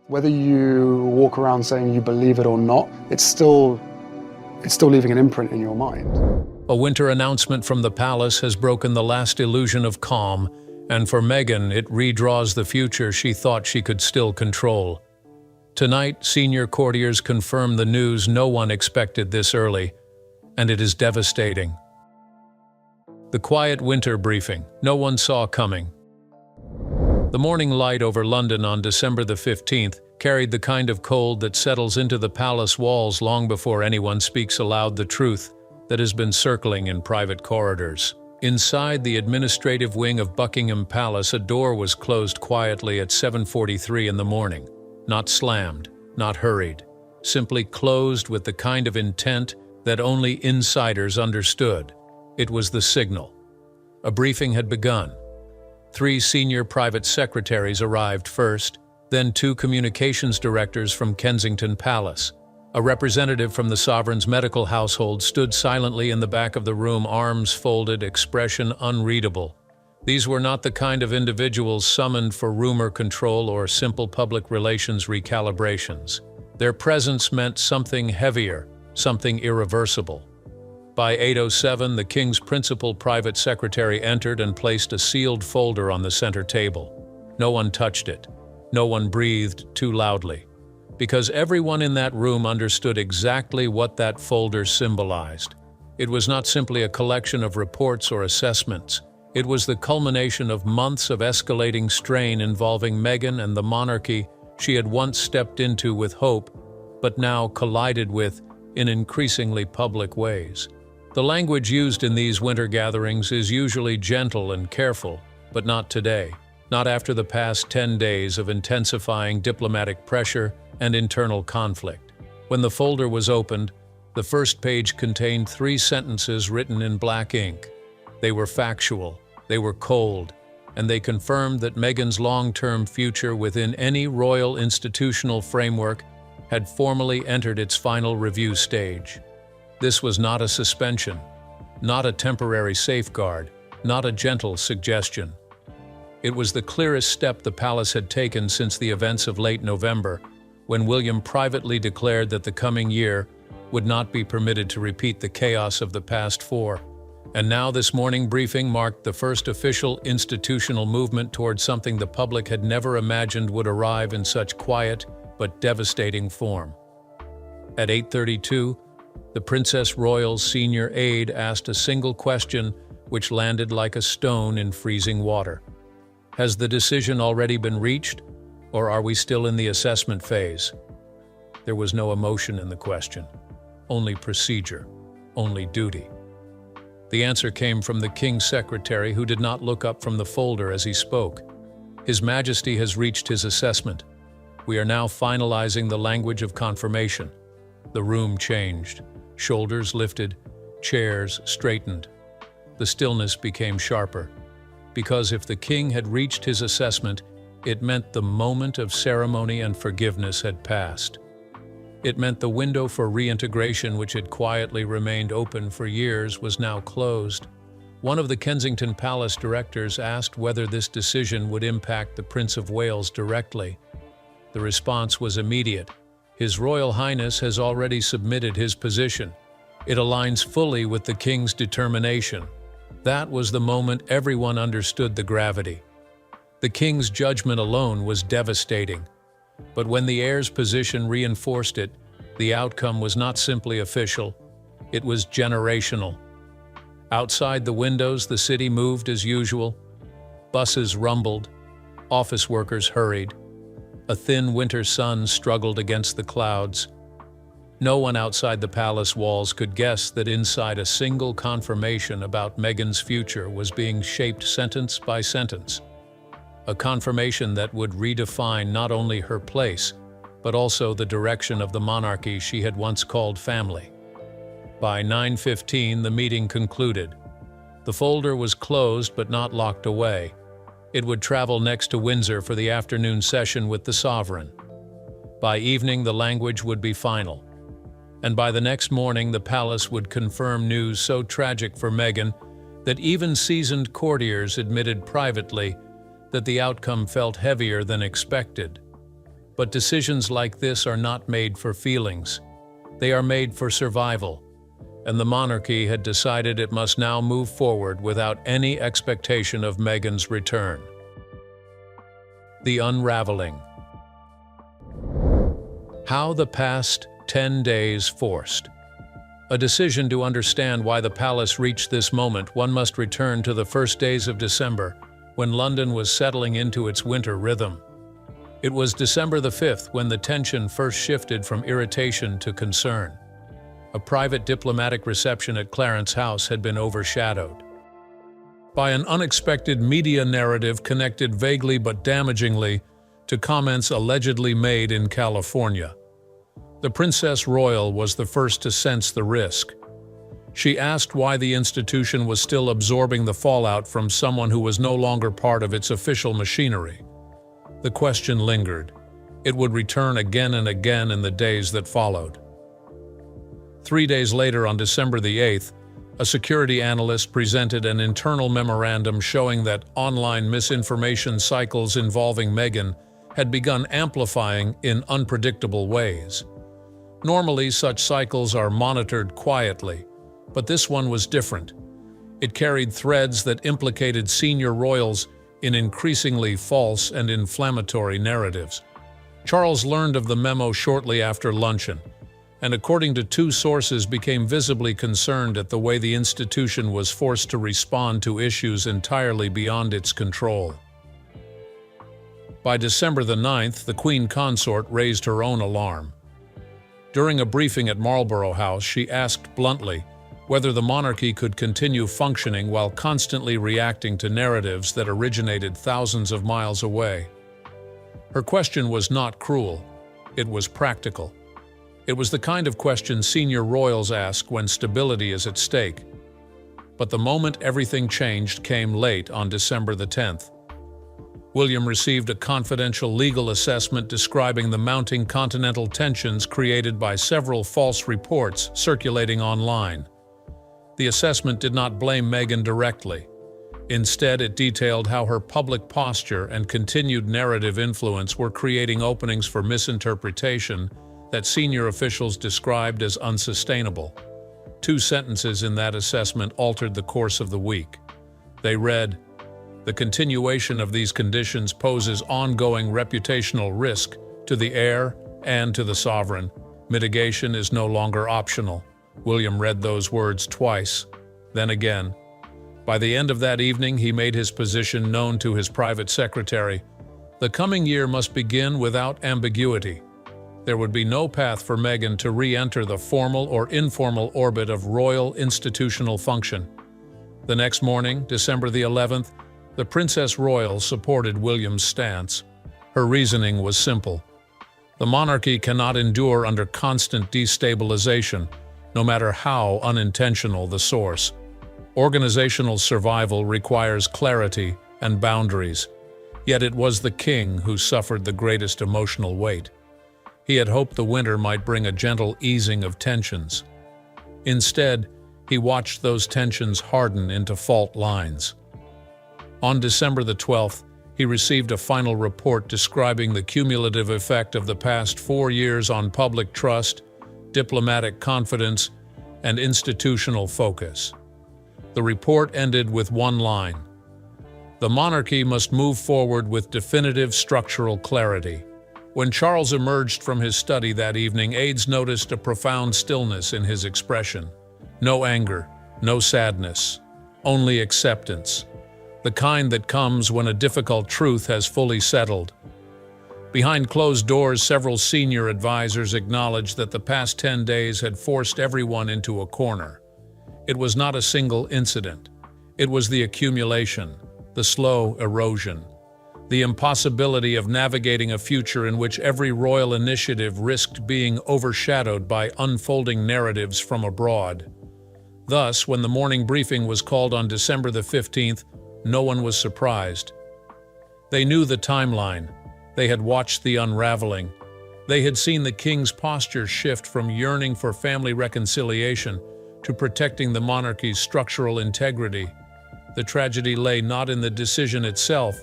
Whether you walk around saying you believe it or not, it's still leaving an imprint in your mind. A winter announcement from the palace has broken the last illusion of calm, and for Meghan, it redraws the future she thought she could still control. Tonight, senior courtiers confirm the news no one expected this early, and it is devastating. The quiet winter briefing no one saw coming. The morning light over London on December the 15th carried the kind of cold that settles into the palace walls long before anyone speaks aloud the truth that has been circling in private corridors. Inside the administrative wing of Buckingham Palace, a door was closed quietly at 7:43 in the morning. Not slammed, not hurried, simply closed with the kind of intent that only insiders understood. It was the signal. A briefing had begun. 3 senior private secretaries arrived first, then 2 communications directors from Kensington Palace. A representative from the sovereign's medical household stood silently in the back of the room, arms folded, expression unreadable. These were not the kind of individuals summoned for rumor control or simple public relations recalibrations. Their presence meant something heavier, something irreversible. By 8:07, the King's principal private secretary entered and placed a sealed folder on the center table. No one touched it. No one breathed too loudly, because everyone in that room understood exactly what that folder symbolized. It was not simply a collection of reports or assessments. It was the culmination of months of escalating strain involving Meghan and the monarchy she had once stepped into with hope, but now collided with in increasingly public ways. The language used in these winter gatherings is usually gentle and careful, but not today. Not after the past 10 days of intensifying diplomatic pressure and internal conflict. When the folder was opened, the first page contained 3 sentences written in black ink. They were factual, they were cold, and they confirmed that Meghan's long-term future within any royal institutional framework had formally entered its final review stage. This was not a suspension, not a temporary safeguard, not a gentle suggestion. It was the clearest step the palace had taken since the events of late November, when William privately declared that the coming year would not be permitted to repeat the chaos of the past 4. And now this morning briefing marked the first official institutional movement towards something the public had never imagined would arrive in such quiet but devastating form. At 8:32, the Princess Royal's senior aide asked a single question which landed like a stone in freezing water. Has the decision already been reached, or are we still in the assessment phase? There was no emotion in the question, only procedure, only duty. The answer came from the King's secretary, who did not look up from the folder as he spoke. His Majesty has reached his assessment. We are now finalizing the language of confirmation. The room changed. Shoulders lifted, chairs straightened. The stillness became sharper. Because if the King had reached his assessment, it meant the moment of ceremony and forgiveness had passed. It meant the window for reintegration, which had quietly remained open for years, was now closed. One of the Kensington Palace directors asked whether this decision would impact the Prince of Wales directly. The response was immediate. His Royal Highness has already submitted his position. It aligns fully with the King's determination. That was the moment everyone understood the gravity. The King's judgment alone was devastating. But when the heir's position reinforced it, the outcome was not simply official, it was generational. Outside the windows, the city moved as usual. Buses rumbled, office workers hurried. A thin winter sun struggled against the clouds. No one outside the palace walls could guess that inside a single confirmation about Meghan's future was being shaped sentence by sentence. A confirmation that would redefine not only her place, but also the direction of the monarchy she had once called family. By 9:15, the meeting concluded. The folder was closed but not locked away. It would travel next to Windsor for the afternoon session with the sovereign. By evening, the language would be final. And by the next morning, the palace would confirm news so tragic for Meghan that even seasoned courtiers admitted privately that the outcome felt heavier than expected. But decisions like this are not made for feelings. They are made for survival, and the monarchy had decided it must now move forward without any expectation of Meghan's return. The unraveling. How the past 10 days forced. A decision to understand why the palace reached this moment, one must return to the first days of December, when London was settling into its winter rhythm. It was December the 5th when the tension first shifted from irritation to concern. A private diplomatic reception at Clarence House had been overshadowed by an unexpected media narrative connected vaguely but damagingly to comments allegedly made in California. The Princess Royal was the first to sense the risk. She asked why the institution was still absorbing the fallout from someone who was no longer part of its official machinery. The question lingered. It would return again and again in the days that followed. 3 days later, on December the 8th, a security analyst presented an internal memorandum showing that online misinformation cycles involving Meghan had begun amplifying in unpredictable ways. Normally, such cycles are monitored quietly, but this one was different. It carried threads that implicated senior royals in increasingly false and inflammatory narratives. Charles learned of the memo shortly after luncheon, and according to 2 sources became visibly concerned at the way the institution was forced to respond to issues entirely beyond its control. By December the 9th, the Queen Consort raised her own alarm. During a briefing at Marlborough House, she asked bluntly whether the monarchy could continue functioning while constantly reacting to narratives that originated thousands of miles away. Her question was not cruel, it was practical. It was the kind of question senior royals ask when stability is at stake. But the moment everything changed came late on December the 10th. William received a confidential legal assessment describing the mounting continental tensions created by several false reports circulating online. The assessment did not blame Meghan directly. Instead, it detailed how her public posture and continued narrative influence were creating openings for misinterpretation that senior officials described as unsustainable. 2 sentences in that assessment altered the course of the week. They read, "The continuation of these conditions poses ongoing reputational risk to the heir and to the sovereign. Mitigation is no longer optional." William read those words twice, then again. By the end of that evening, he made his position known to his private secretary. The coming year must begin without ambiguity. There would be no path for Meghan to re-enter the formal or informal orbit of royal institutional function. The next morning, December the 11th, the Princess Royal supported William's stance. Her reasoning was simple. The monarchy cannot endure under constant destabilization, no matter how unintentional the source. Organizational survival requires clarity and boundaries, yet it was the king who suffered the greatest emotional weight. He had hoped the winter might bring a gentle easing of tensions. Instead, he watched those tensions harden into fault lines. On December the 12th, he received a final report describing the cumulative effect of the past 4 years on public trust, diplomatic confidence, and institutional focus. The report ended with one line: "The monarchy must move forward with definitive structural clarity." When Charles emerged from his study that evening, aides noticed a profound stillness in his expression. No anger, no sadness, only acceptance. The kind that comes when a difficult truth has fully settled. Behind closed doors, several senior advisors acknowledged that the past 10 days had forced everyone into a corner. It was not a single incident. It was the accumulation, the slow erosion, the impossibility of navigating a future in which every royal initiative risked being overshadowed by unfolding narratives from abroad. Thus, when the morning briefing was called on December the 15th, no one was surprised. They knew the timeline. They had watched the unraveling. They had seen the king's posture shift from yearning for family reconciliation to protecting the monarchy's structural integrity. The tragedy lay not in the decision itself,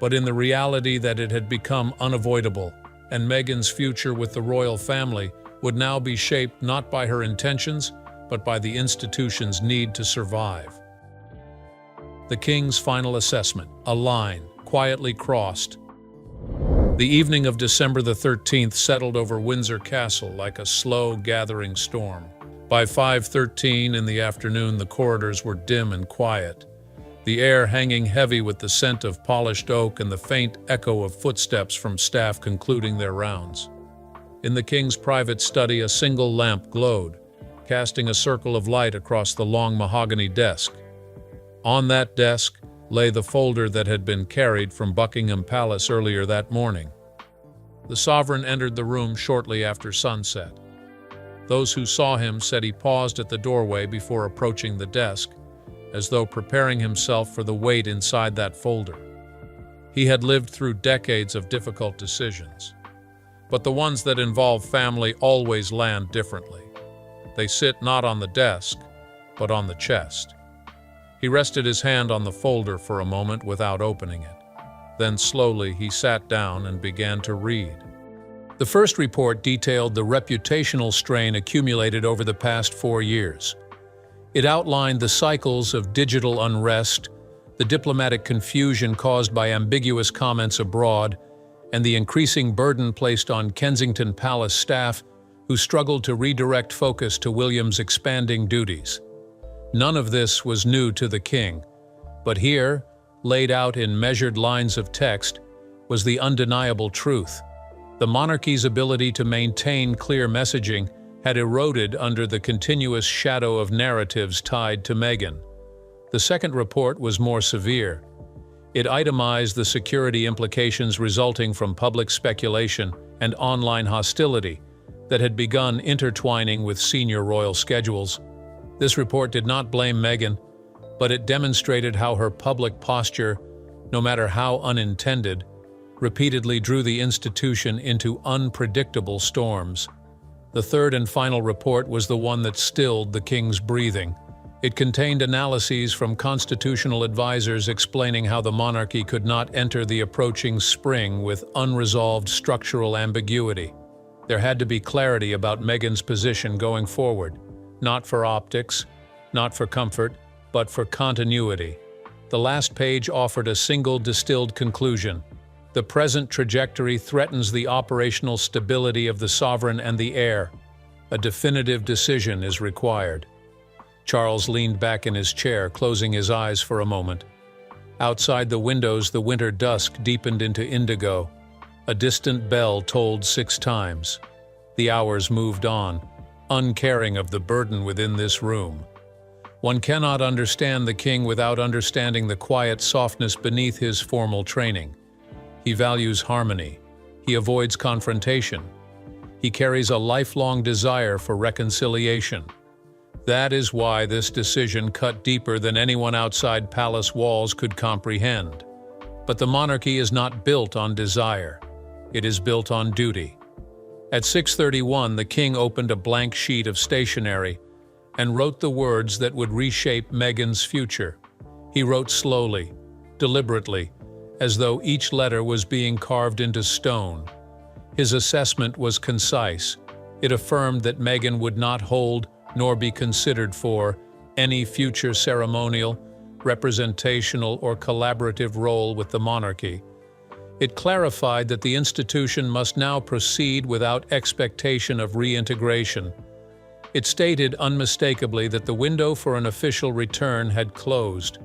but in the reality that it had become unavoidable. and Meghan's future with the royal family would now be shaped not by her intentions, but by the institution's need to survive. The king's final assessment, a line, quietly crossed. The evening of December the 13th settled over Windsor Castle like a slow gathering storm. By 5:13 in the afternoon, the corridors were dim and quiet, the air hanging heavy with the scent of polished oak and the faint echo of footsteps from staff concluding their rounds. In the king's private study, a single lamp glowed, casting a circle of light across the long mahogany desk. On that desk lay the folder that had been carried from Buckingham Palace earlier that morning. The sovereign entered the room shortly after sunset. Those who saw him said he paused at the doorway before approaching the desk, as though preparing himself for the weight inside that folder. He had lived through decades of difficult decisions, but the ones that involve family always land differently. They sit not on the desk, but on the chest. He rested his hand on the folder for a moment without opening it. Then slowly he sat down and began to read. The first report detailed the reputational strain accumulated over the past 4 years. It outlined the cycles of digital unrest, the diplomatic confusion caused by ambiguous comments abroad, and the increasing burden placed on Kensington Palace staff who struggled to redirect focus to William's expanding duties. None of this was new to the king, but here, laid out in measured lines of text, was the undeniable truth. The monarchy's ability to maintain clear messaging had eroded under the continuous shadow of narratives tied to Meghan. The second report was more severe. It itemized the security implications resulting from public speculation and online hostility that had begun intertwining with senior royal schedules. This report did not blame Meghan, but it demonstrated how her public posture, no matter how unintended, repeatedly drew the institution into unpredictable storms. The third and final report was the one that stilled the king's breathing. It contained analyses from constitutional advisors explaining how the monarchy could not enter the approaching spring with unresolved structural ambiguity. There had to be clarity about Meghan's position going forward. Not for optics, not for comfort, but for continuity. The last page offered a single distilled conclusion. The present trajectory threatens the operational stability of the sovereign and the heir. A definitive decision is required. Charles leaned back in his chair, closing his eyes for a moment. Outside the windows, the winter dusk deepened into indigo. A distant bell tolled 6 times. The hours moved on, uncaring of the burden within this room. One cannot understand the king without understanding the quiet softness beneath his formal training. He values harmony. He avoids confrontation. He carries a lifelong desire for reconciliation. That is why this decision cut deeper than anyone outside palace walls could comprehend. But the monarchy is not built on desire. It is built on duty. At 6:31, the king opened a blank sheet of stationery and wrote the words that would reshape Meghan's future. He wrote slowly, deliberately, as though each letter was being carved into stone. His assessment was concise. It affirmed that Meghan would not hold, nor be considered for, any future ceremonial, representational, or collaborative role with the monarchy. It clarified that the institution must now proceed without expectation of reintegration. It stated unmistakably that the window for an official return had closed.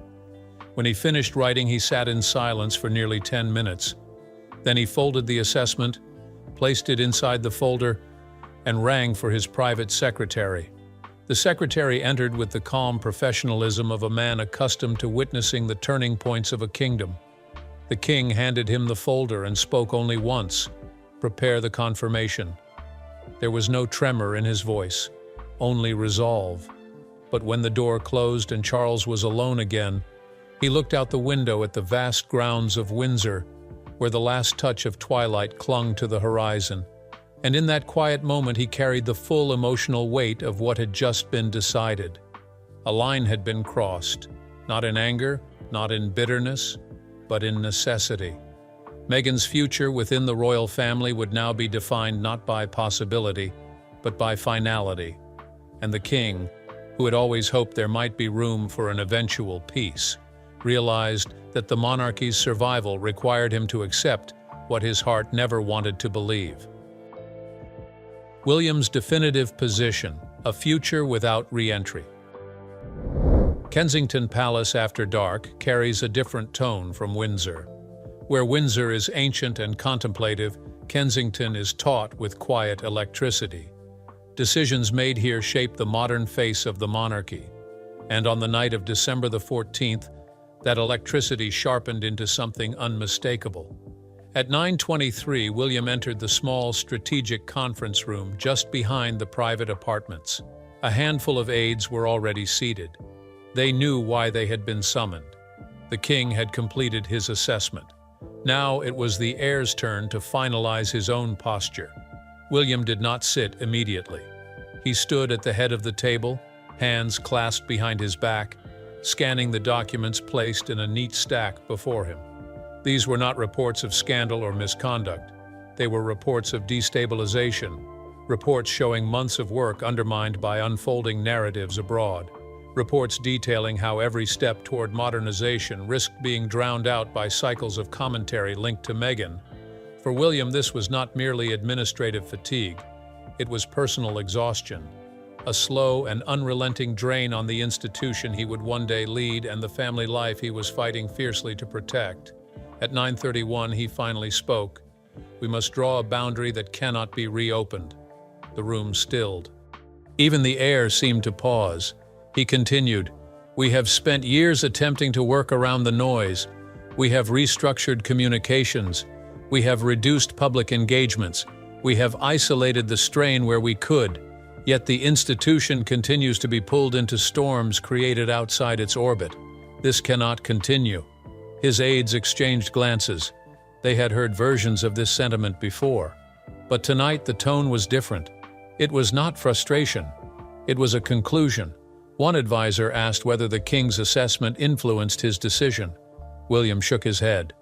When he finished writing, he sat in silence for nearly 10 minutes. Then he folded the assessment, placed it inside the folder, and rang for his private secretary. The secretary entered with the calm professionalism of a man accustomed to witnessing the turning points of a kingdom. The king handed him the folder and spoke only once, "Prepare the confirmation." There was no tremor in his voice, only resolve. But when the door closed and Charles was alone again, he looked out the window at the vast grounds of Windsor, where the last touch of twilight clung to the horizon. And in that quiet moment he carried the full emotional weight of what had just been decided. A line had been crossed, not in anger, not in bitterness, but in necessity. Meghan's future within the royal family would now be defined not by possibility, but by finality. And the king, who had always hoped there might be room for an eventual peace, realized that the monarchy's survival required him to accept what his heart never wanted to believe. William's definitive position: a future without re-entry. Kensington Palace after dark carries a different tone from Windsor. Where Windsor is ancient and contemplative, Kensington is taut with quiet electricity. Decisions made here shape the modern face of the monarchy. And on the night of December the 14th, that electricity sharpened into something unmistakable. At 9:23, William entered the small strategic conference room just behind the private apartments. A handful of aides were already seated. They knew why they had been summoned. The king had completed his assessment. Now it was the heir's turn to finalize his own posture. William did not sit immediately. He stood at the head of the table, hands clasped behind his back, scanning the documents placed in a neat stack before him. These were not reports of scandal or misconduct. They were reports of destabilization, reports showing months of work undermined by unfolding narratives abroad, reports detailing how every step toward modernization risked being drowned out by cycles of commentary linked to Meghan. For William, this was not merely administrative fatigue. It was personal exhaustion, a slow and unrelenting drain on the institution he would one day lead and the family life he was fighting fiercely to protect. At 9:31, he finally spoke. "We must draw a boundary that cannot be reopened." The room stilled. Even the air seemed to pause. He continued, "We have spent years attempting to work around the noise. We have restructured communications. We have reduced public engagements. We have isolated the strain where we could. Yet the institution continues to be pulled into storms created outside its orbit. This cannot continue." His aides exchanged glances. They had heard versions of this sentiment before. But tonight the tone was different. It was not frustration. It was a conclusion. One advisor asked whether the king's assessment influenced his decision. William shook his head.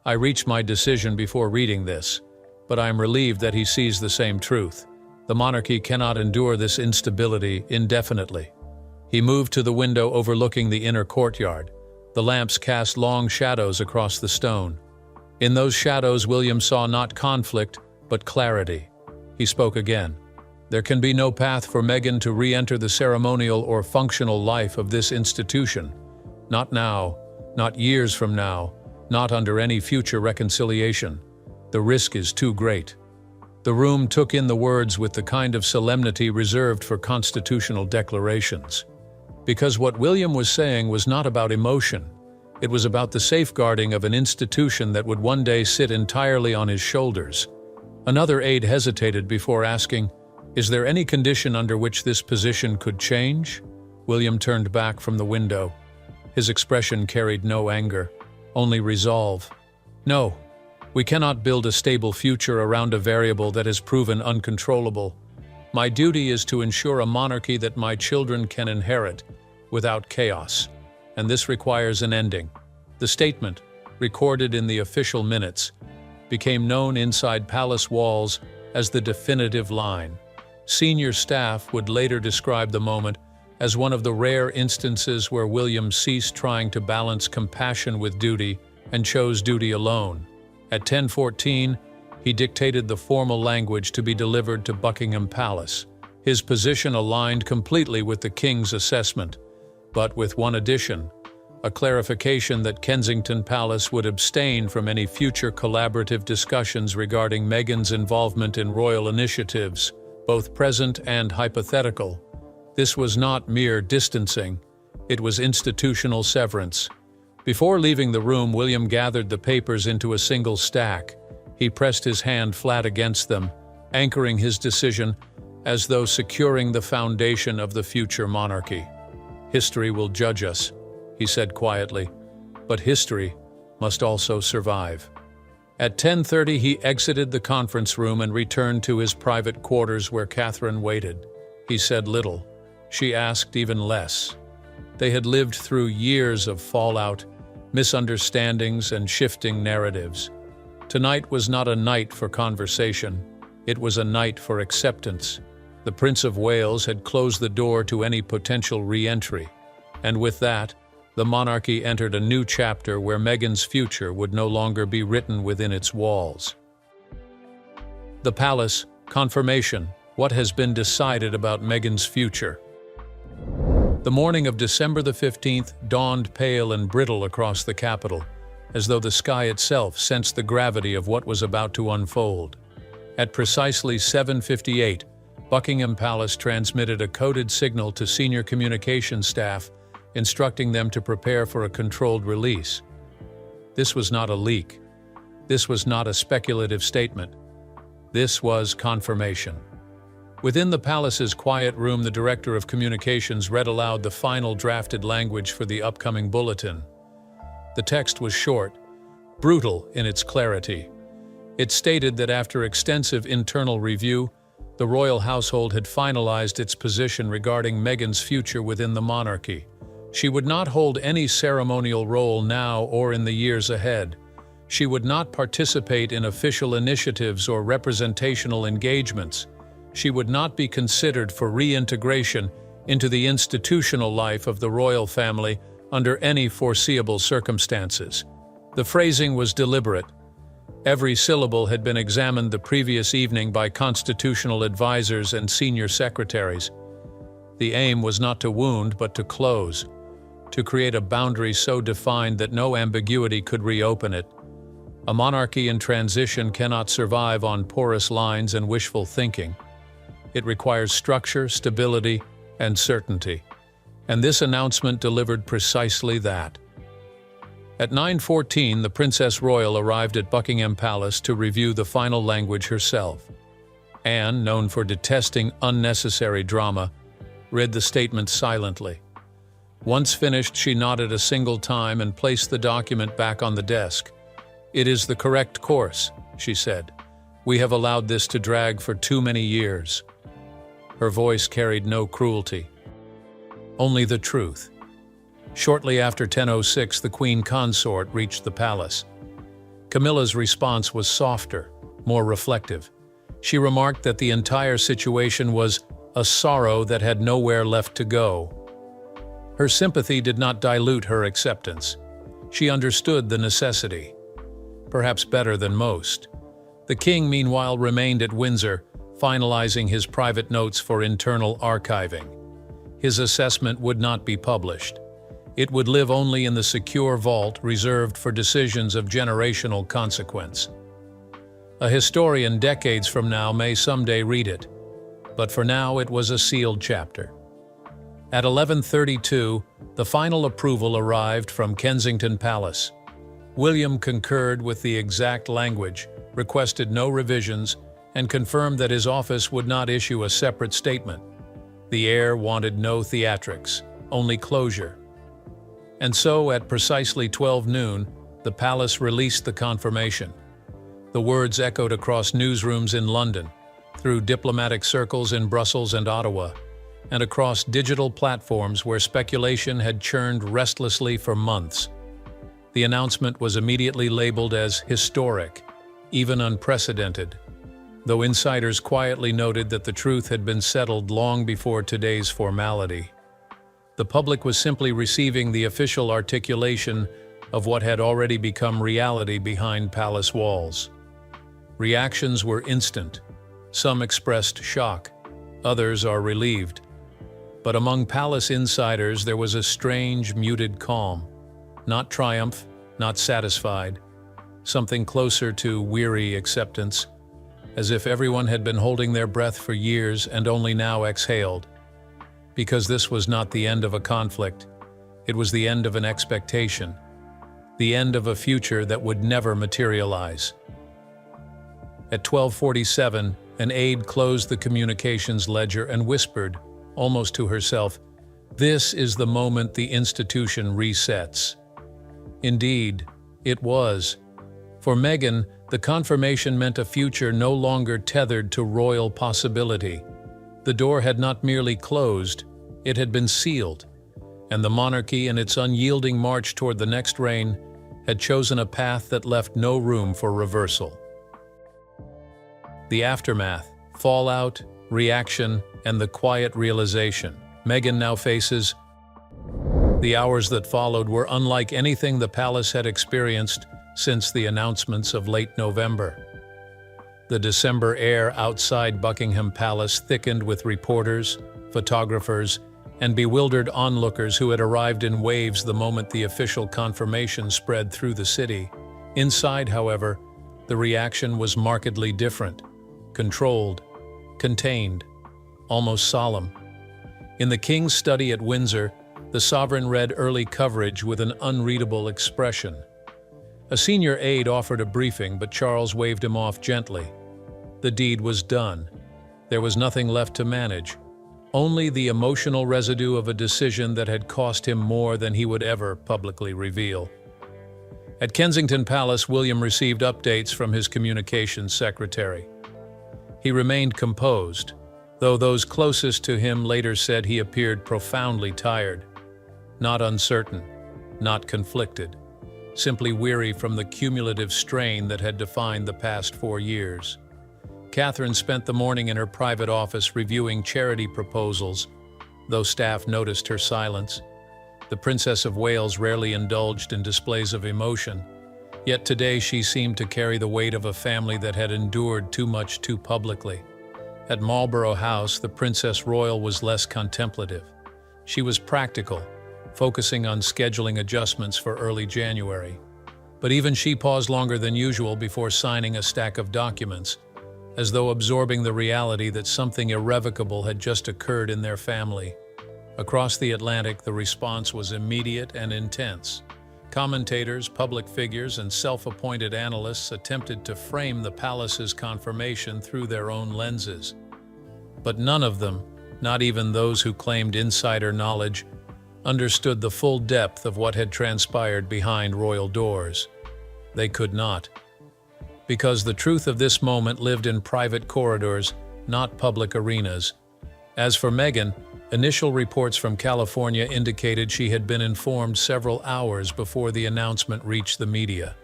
"I reached my decision before reading this, but I am relieved that he sees the same truth. The monarchy cannot endure this instability indefinitely." He moved to the window overlooking the inner courtyard. The lamps cast long shadows across the stone. In those shadows, William saw not conflict, but clarity. He spoke again. "There can be no path for Meghan to re-enter the ceremonial or functional life of this institution. Not now, not years from now, not under any future reconciliation. The risk is too great." The room took in the words with the kind of solemnity reserved for constitutional declarations. Because what William was saying was not about emotion. It was about the safeguarding of an institution that would one day sit entirely on his shoulders. Another aide hesitated before asking, "Is there any condition under which this position could change?" William turned back from the window. His expression carried no anger, only resolve. "No, we cannot build a stable future around a variable that has proven uncontrollable. My duty is to ensure a monarchy that my children can inherit without chaos, and this requires an ending." The statement, recorded in the official minutes, became known inside palace walls as the definitive line. Senior staff would later describe the moment as one of the rare instances where William ceased trying to balance compassion with duty and chose duty alone. At 10:14, he dictated the formal language to be delivered to Buckingham Palace. His position aligned completely with the king's assessment, but with one addition: a clarification that Kensington Palace would abstain from any future collaborative discussions regarding Meghan's involvement in royal initiatives, both present and hypothetical. This was not mere distancing, it was institutional severance. Before leaving the room, William gathered the papers into a single stack. He pressed his hand flat against them, anchoring his decision as though securing the foundation of the future monarchy. "History will judge us," he said quietly, "but history must also survive." At 10:30, he exited the conference room and returned to his private quarters where Catherine waited. He said little. She asked even less. They had lived through years of fallout, misunderstandings, and shifting narratives. Tonight was not a night for conversation. It was a night for acceptance. The Prince of Wales had closed the door to any potential re-entry, and with that, the monarchy entered a new chapter where Meghan's future would no longer be written within its walls. The palace, confirmation, what has been decided about Meghan's future. The morning of December the 15th dawned pale and brittle across the capital, as though the sky itself sensed the gravity of what was about to unfold. At precisely 7:58, Buckingham Palace transmitted a coded signal to senior communications staff, instructing them to prepare for a controlled release. This was not a leak. This was not a speculative statement. This was confirmation. Within the palace's quiet room, the director of communications read aloud the final drafted language for the upcoming bulletin. The text was short, brutal in its clarity. It stated that after extensive internal review, the royal household had finalized its position regarding Meghan's future within the monarchy. She would not hold any ceremonial role now or in the years ahead. She would not participate in official initiatives or representational engagements. She would not be considered for reintegration into the institutional life of the royal family under any foreseeable circumstances. The phrasing was deliberate. Every syllable had been examined the previous evening by constitutional advisors and senior secretaries. The aim was not to wound, but to close, to create a boundary so defined that no ambiguity could reopen it. A monarchy in transition cannot survive on porous lines and wishful thinking. It requires structure, stability, and certainty. And this announcement delivered precisely that. At 9:14, the Princess Royal arrived at Buckingham Palace to review the final language herself. Anne, known for detesting unnecessary drama, read the statement silently. Once finished, she nodded a single time and placed the document back on the desk. "It is the correct course," she said. "We have allowed this to drag for too many years." Her voice carried no cruelty, only the truth. Shortly after 10:06, the Queen Consort reached the palace. Camilla's response was softer, more reflective. She remarked that the entire situation was a sorrow that had nowhere left to go. Her sympathy did not dilute her acceptance. She understood the necessity, perhaps better than most. The king, meanwhile, remained at Windsor, finalizing his private notes for internal archiving. His assessment would not be published. It would live only in the secure vault reserved for decisions of generational consequence. A historian decades from now may someday read it, but for now it was a sealed chapter. At 11:32, the final approval arrived from Kensington Palace. William concurred with the exact language, requested no revisions, and confirmed that his office would not issue a separate statement. The heir wanted no theatrics, only closure. And so, at precisely 12 noon, the palace released the confirmation. The words echoed across newsrooms in London, through diplomatic circles in Brussels and Ottawa, and across digital platforms where speculation had churned restlessly for months. The announcement was immediately labeled as historic, even unprecedented, though insiders quietly noted that the truth had been settled long before today's formality. The public was simply receiving the official articulation of what had already become reality behind palace walls. Reactions were instant. Some expressed shock, others are relieved. But among palace insiders there was a strange, muted calm. Not triumph, not satisfied. Something closer to weary acceptance, as if everyone had been holding their breath for years and only now exhaled. Because this was not the end of a conflict, it was the end of an expectation, the end of a future that would never materialize. At 12:47, an aide closed the communications ledger and whispered, almost to herself, "This is the moment the institution resets." Indeed, it was. For Meghan, the confirmation meant a future no longer tethered to royal possibility. The door had not merely closed, it had been sealed, and the monarchy in its unyielding march toward the next reign had chosen a path that left no room for reversal. The aftermath, fallout, reaction, and the quiet realization Meghan now faces. The hours that followed were unlike anything the palace had experienced since the announcements of late November. The December air outside Buckingham Palace thickened with reporters, photographers, and bewildered onlookers who had arrived in waves the moment the official confirmation spread through the city. Inside, however, the reaction was markedly different, controlled, contained, almost solemn. In the King's study at Windsor, the sovereign read early coverage with an unreadable expression. A senior aide offered a briefing, but Charles waved him off gently. The deed was done. There was nothing left to manage, only the emotional residue of a decision that had cost him more than he would ever publicly reveal. At Kensington Palace, William received updates from his communications secretary. He remained composed, though those closest to him later said he appeared profoundly tired. Not uncertain, not conflicted, simply weary from the cumulative strain that had defined the past 4 years. Catherine spent the morning in her private office reviewing charity proposals, though staff noticed her silence. The Princess of Wales rarely indulged in displays of emotion, yet today she seemed to carry the weight of a family that had endured too much too publicly. At Marlborough House, the Princess Royal was less contemplative. She was practical, focusing on scheduling adjustments for early January. But even she paused longer than usual before signing a stack of documents, as though absorbing the reality that something irrevocable had just occurred in their family. Across the Atlantic, the response was immediate and intense. Commentators, public figures, and self-appointed analysts attempted to frame the palace's confirmation through their own lenses. But none of them, not even those who claimed insider knowledge, understood the full depth of what had transpired behind royal doors. They could not. Because the truth of this moment lived in private corridors, not public arenas. As for Meghan, initial reports from California indicated she had been informed several hours before the announcement reached the media.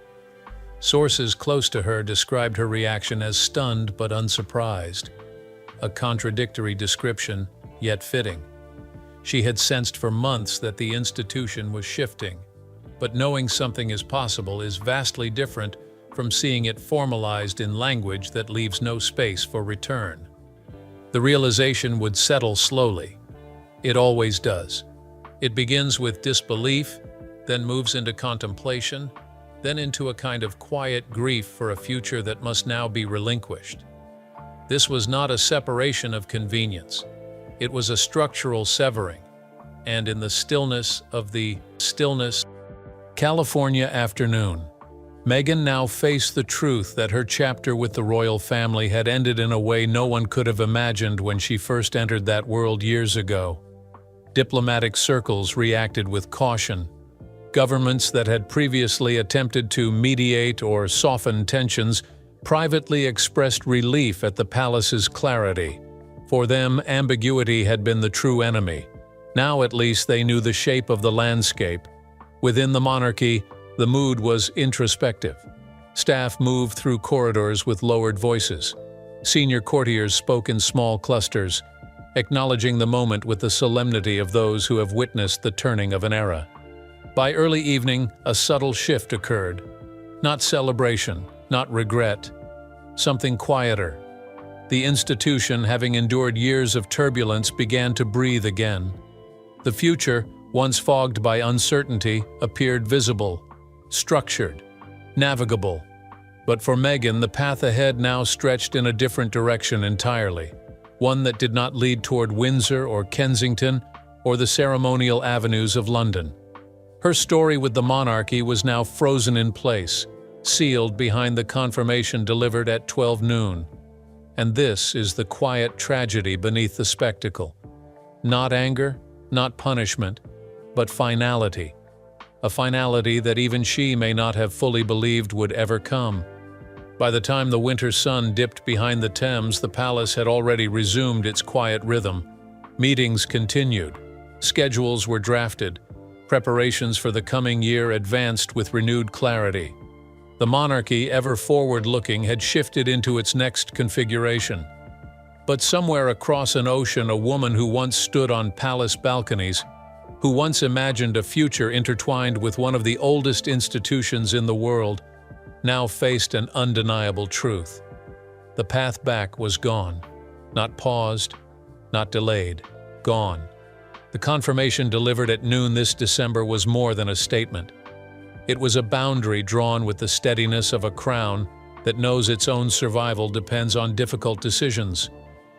Sources close to her described her reaction as stunned but unsurprised, a contradictory description, yet fitting. She had sensed for months that the institution was shifting, but knowing something is possible is vastly different from seeing it formalized in language that leaves no space for return. The realization would settle slowly. It always does. It begins with disbelief, then moves into contemplation, then into a kind of quiet grief for a future that must now be relinquished. This was not a separation of convenience. It was a structural severing, and in the stillness of the stillness, California afternoon, Meghan now faced the truth that her chapter with the royal family had ended in a way no one could have imagined when she first entered that world years ago. Diplomatic circles reacted with caution. Governments that had previously attempted to mediate or soften tensions privately expressed relief at the palace's clarity. For them, ambiguity had been the true enemy. Now at least they knew the shape of the landscape. Within the monarchy, the mood was introspective. Staff moved through corridors with lowered voices. Senior courtiers spoke in small clusters, acknowledging the moment with the solemnity of those who have witnessed the turning of an era. By early evening, a subtle shift occurred. Not celebration, not regret, something quieter. The institution, having endured years of turbulence, began to breathe again. The future, once fogged by uncertainty, appeared visible, structured, navigable. But for Meghan, the path ahead now stretched in a different direction entirely, one that did not lead toward Windsor or Kensington or the ceremonial avenues of London. Her story with the monarchy was now frozen in place, sealed behind the confirmation delivered at 12 noon. And this is the quiet tragedy beneath the spectacle. Not anger, not punishment, but finality. A finality that even she may not have fully believed would ever come. By the time the winter sun dipped behind the Thames, the palace had already resumed its quiet rhythm. Meetings continued. Schedules were drafted. Preparations for the coming year advanced with renewed clarity. The monarchy, ever forward-looking, had shifted into its next configuration. But somewhere across an ocean, a woman who once stood on palace balconies, who once imagined a future intertwined with one of the oldest institutions in the world, now faced an undeniable truth. The path back was gone. Not paused, not delayed. Gone. The confirmation delivered at noon this December was more than a statement. It was a boundary drawn with the steadiness of a crown that knows its own survival depends on difficult decisions.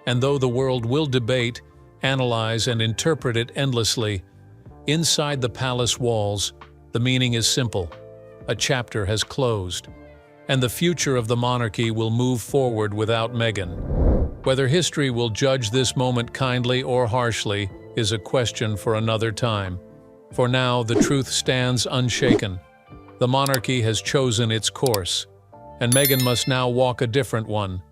And though the world will debate, analyze, and interpret it endlessly, inside the palace walls, the meaning is simple. A chapter has closed, and the future of the monarchy will move forward without Meghan. Whether history will judge this moment kindly or harshly is a question for another time. For now, the truth stands unshaken. The monarchy has chosen its course, and Meghan must now walk a different one,